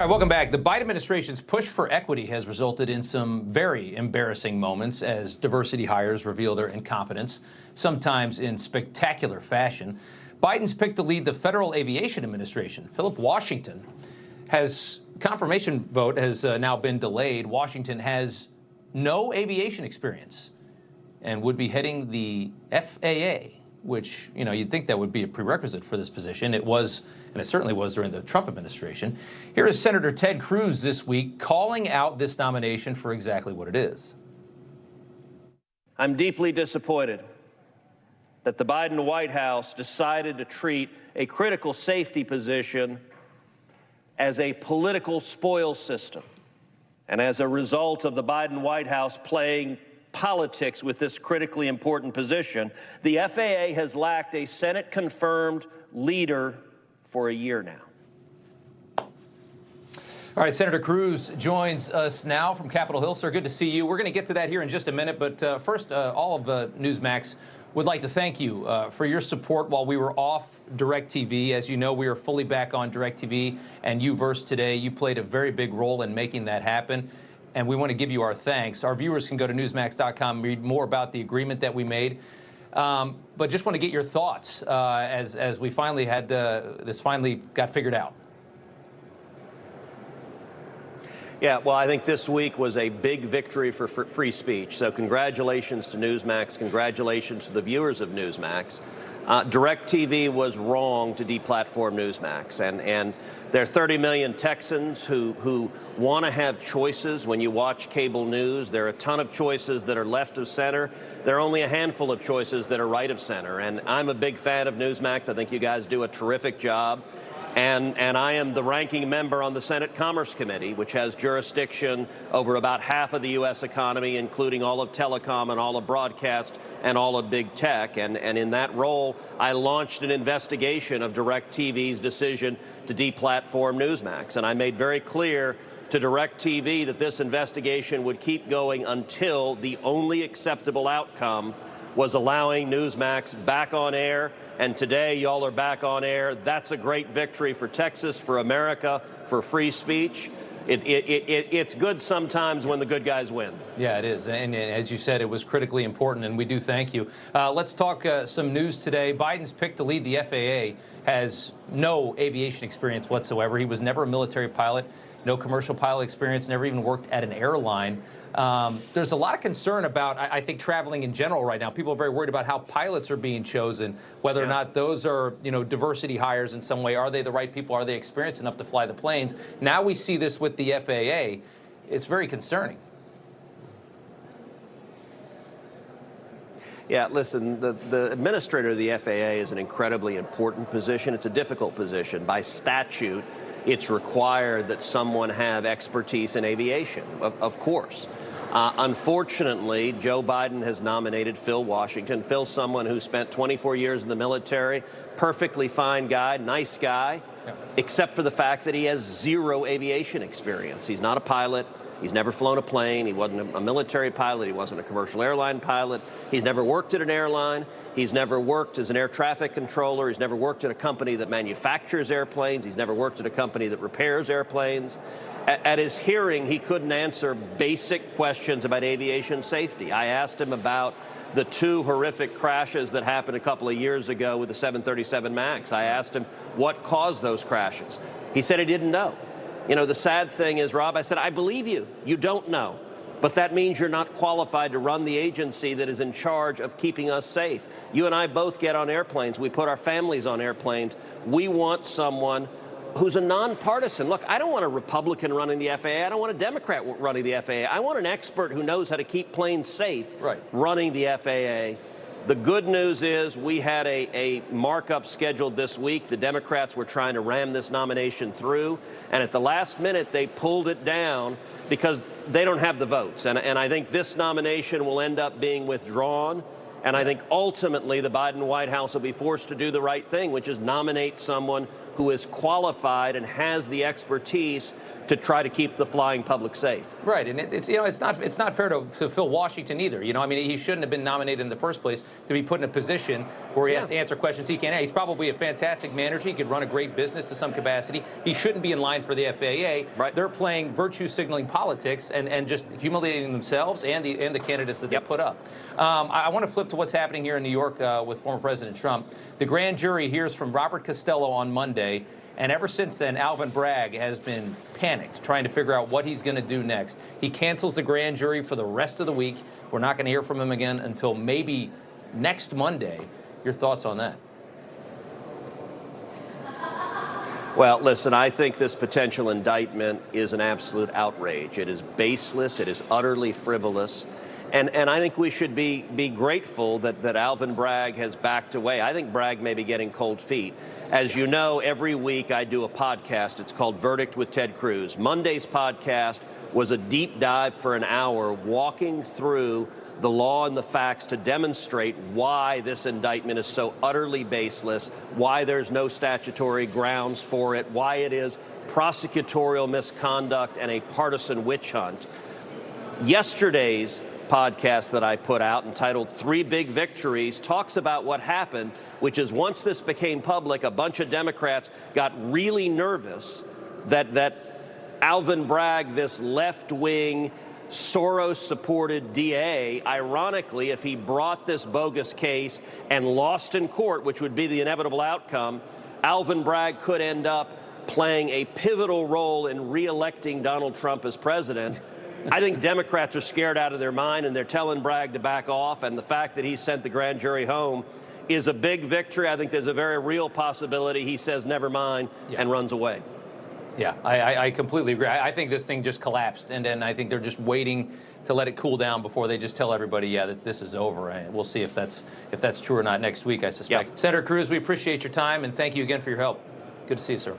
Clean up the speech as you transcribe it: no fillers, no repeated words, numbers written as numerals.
All right, welcome back. The Biden administration's push for equity has resulted in some very embarrassing moments as diversity hires reveal their incompetence, sometimes in spectacular fashion. Biden's pick to lead the Federal Aviation Administration, Philip Washington, confirmation vote has now been delayed. Washington has no aviation experience and would be heading the FAA, which, you'd think that would be a prerequisite for this position. It was, and it certainly was during the Trump administration. Here is Senator Ted Cruz this week calling out this nomination for exactly what it is. I'm deeply disappointed that the Biden White House decided to treat a critical safety position as a political spoil system. And as a result of the Biden White House playing politics with this critically important position, the FAA has lacked a Senate-confirmed leader for a year now. All right, Senator Cruz joins us now from Capitol Hill. Sir, good to see you. We're going to get to that here in just a minute, but first, all of Newsmax would like to thank you for your support while we were off DirecTV. As you know, we are fully back on DirecTV and UVerse today. You played a very big role in making that happen, and we want to give you our thanks. Our viewers can go to Newsmax.com and read more about the agreement that we made. But just want to get your thoughts as we finally had this finally got figured out. Yeah, well, I think this week was a big victory for free speech. So congratulations to Newsmax. Congratulations to the viewers of Newsmax. DirecTV was wrong to deplatform Newsmax. And there are 30 million Texans who want to have choices when you watch cable news. There are a ton of choices that are left of center. There are only a handful of choices that are right of center. And I'm a big fan of Newsmax. I think you guys do a terrific job. And I am the ranking member on the Senate Commerce Committee, which has jurisdiction over about half of the U.S. economy, including all of telecom and all of broadcast and all of big tech. And in that role, I launched an investigation of DirecTV's decision to deplatform Newsmax. And I made very clear to DirecTV that this investigation would keep going until the only acceptable outcome was allowing Newsmax back on air. And today, y'all are back on air. That's a great victory for Texas, for America, for free speech. It's good sometimes when the good guys win. Yeah, it is. And as you said, it was critically important, and we do thank you. Let's talk some news today. Biden's pick to lead the FAA has no aviation experience whatsoever. He was never a military pilot, no commercial pilot experience, never even worked at an airline. There's a lot of concern about, I think, traveling in general right now. People are very worried about how pilots are being chosen, whether or not those are, diversity hires in some way. Are they the right people? Are they experienced enough to fly the planes? Now we see this with the FAA. It's very concerning. Yeah, listen, the administrator of the FAA is an incredibly important position. It's a difficult position. By statute, it's required that someone have expertise in aviation, of course. Unfortunately, Joe Biden has nominated Phil Washington. Phil's someone who spent 24 years in the military, perfectly fine guy, nice guy, except for the fact that he has zero aviation experience. He's not a pilot. He's never flown a plane. He wasn't a military pilot. He wasn't a commercial airline pilot. He's never worked at an airline. He's never worked as an air traffic controller. He's never worked at a company that manufactures airplanes. He's never worked at a company that repairs airplanes. At his hearing, he couldn't answer basic questions about aviation safety. I asked him about the two horrific crashes that happened a couple of years ago with the 737 MAX. I asked him what caused those crashes. He said he didn't know. The sad thing is, Rob, I said, I believe you. You don't know. But that means you're not qualified to run the agency that is in charge of keeping us safe. You and I both get on airplanes. We put our families on airplanes. We want someone who's a nonpartisan. Look, I don't want a Republican running the FAA. I don't want a Democrat running the FAA. I want an expert who knows how to keep planes safe running the FAA. The good news is we had a markup scheduled this week. The Democrats were trying to ram this nomination through, and at the last minute, they pulled it down because they don't have the votes. And I think this nomination will end up being withdrawn, and I think ultimately the Biden White House will be forced to do the right thing, which is nominate someone who is qualified and has the expertise to try to keep the flying public safe. Right, and it's not fair to Phil Washington either. I mean, he shouldn't have been nominated in the first place to be put in a position where he has to answer questions he can't. He's probably a fantastic manager. He could run a great business to some capacity. He shouldn't be in line for the FAA. Right. They're playing virtue signaling politics and just humiliating themselves and the candidates that they put up. I want to flip to what's happening here in New York with former President Trump. The grand jury hears from Robert Costello on Monday. And ever since then, Alvin Bragg has been panicked, trying to figure out what he's going to do next. He cancels the grand jury for the rest of the week. We're not going to hear from him again until maybe next Monday. Your thoughts on that? Well, listen, I think this potential indictment is an absolute outrage. It is baseless. It is utterly frivolous. And I think we should be grateful that Alvin Bragg has backed away. I think Bragg may be getting cold feet. As you know, every week I do a podcast. It's called Verdict with Ted Cruz. Monday's podcast was a deep dive for an hour, walking through the law and the facts to demonstrate why this indictment is so utterly baseless, why there's no statutory grounds for it, why it is prosecutorial misconduct and a partisan witch hunt. Yesterday's podcast that I put out entitled 3 Big Victories talks about what happened, which is once this became public, a bunch of Democrats got really nervous that Alvin Bragg, this left-wing, Soros-supported DA, ironically, if he brought this bogus case and lost in court, which would be the inevitable outcome, Alvin Bragg could end up playing a pivotal role in re-electing Donald Trump as president. I think Democrats are scared out of their mind, and they're telling Bragg to back off, and the fact that he sent the grand jury home is a big victory. I think there's a very real possibility he says never mind and runs away. Yeah, I completely agree. I think this thing just collapsed, and I think they're just waiting to let it cool down before they just tell everybody, that this is over. And we'll see if that's true or not next week, I suspect. Senator Cruz, we appreciate your time, and thank you again for your help. Good to see you, sir.